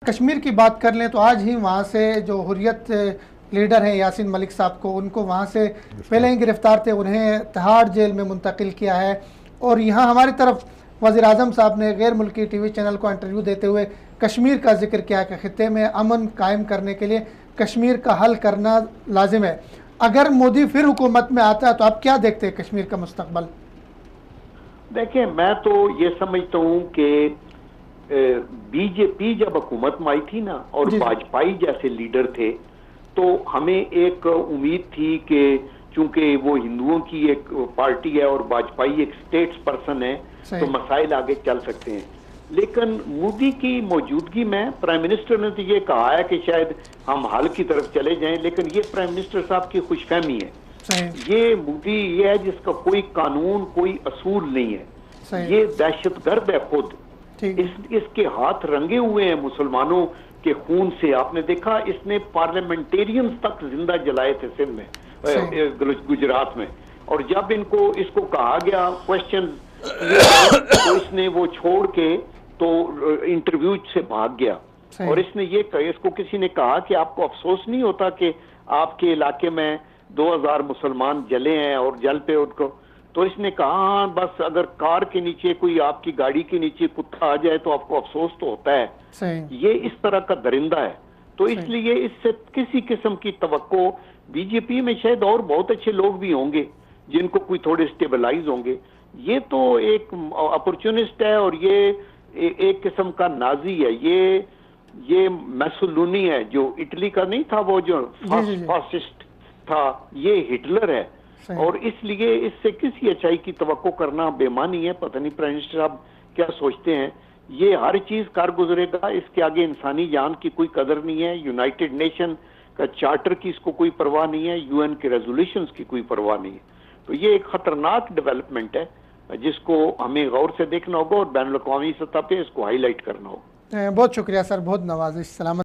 कश्मीर की बात कर लें तो आज ही वहाँ से जो हुर्रियत लीडर हैं यासीन मलिक साहब को, उनको वहाँ से पहले ही गिरफ्तार थे, उन्हें तिहाड़ जेल में मुंतकिल किया है। और यहाँ हमारी तरफ वज़ीर-ए-आज़म साहब ने गैर मुल्की टीवी चैनल को इंटरव्यू देते हुए कश्मीर का जिक्र किया कि खित्ते में अमन कायम करने के लिए कश्मीर का हल करना लाजिम है। अगर मोदी फिर हुकूमत में आता है तो आप क्या देखते हैं कश्मीर का मुस्तकबल? देखिए, मैं तो ये समझता हूँ कि बीजेपी जब हुकूमत में आई थी ना, और वाजपेयी जैसे लीडर थे, तो हमें एक उम्मीद थी कि चूंकि वो हिंदुओं की एक पार्टी है और वाजपेयी एक स्टेट्स पर्सन है, तो मसाइल आगे चल सकते हैं। लेकिन मोदी की मौजूदगी में प्राइम मिनिस्टर ने तो ये कहा है कि शायद हम हल की तरफ चले जाएं, लेकिन ये प्राइम मिनिस्टर साहब की खुशफहमी है। ये मोदी ये है जिसका कोई कानून, कोई असूल नहीं है, ये दहशतगर्द है खुद। इसके हाथ रंगे हुए हैं मुसलमानों के खून से। आपने देखा, इसने पार्लियामेंटेरियंस तक जिंदा जलाए थे सिंध में, गुजरात में। और जब इसको कहा गया क्वेश्चन तो इसने वो छोड़ के तो इंटरव्यू से भाग गया। और इसको किसी ने कहा कि आपको अफसोस नहीं होता कि आपके इलाके में 2000 मुसलमान जले हैं और जल पे उनको? तो इसने कहा, हाँ, बस अगर कार के नीचे कोई, आपकी गाड़ी के नीचे कुत्ता आ जाए तो आपको अफसोस तो होता है। ये इस तरह का दरिंदा है। तो इसलिए इससे किसी किस्म की तवक्को, बीजेपी में शायद और बहुत अच्छे लोग भी होंगे जिनको कोई थोड़े स्टेबलाइज होंगे। ये तो एक अपॉर्चुनिस्ट है और ये एक किस्म का नाजी है। ये मैसोलूनी है, जो इटली का नहीं था, वो जो फासिस्ट था, ये हिटलर है। और इसलिए इससे किसी अच्छाई की तवक्को करना बेमानी है। पता नहीं प्राइम मिनिस्टर साहब क्या सोचते हैं। ये हर चीज कर गुजरेगा, इसके आगे इंसानी जान की कोई कदर नहीं है। यूनाइटेड नेशन का चार्टर की इसको कोई परवाह नहीं है, यूएन के रेजोल्यूशंस की कोई परवाह नहीं है। तो ये एक खतरनाक डेवलपमेंट है जिसको हमें गौर से देखना होगा और बैनुल-अक़वामी सतह पे इसको हाईलाइट करना होगा। बहुत शुक्रिया सर, बहुत नवाजिश। सलामत।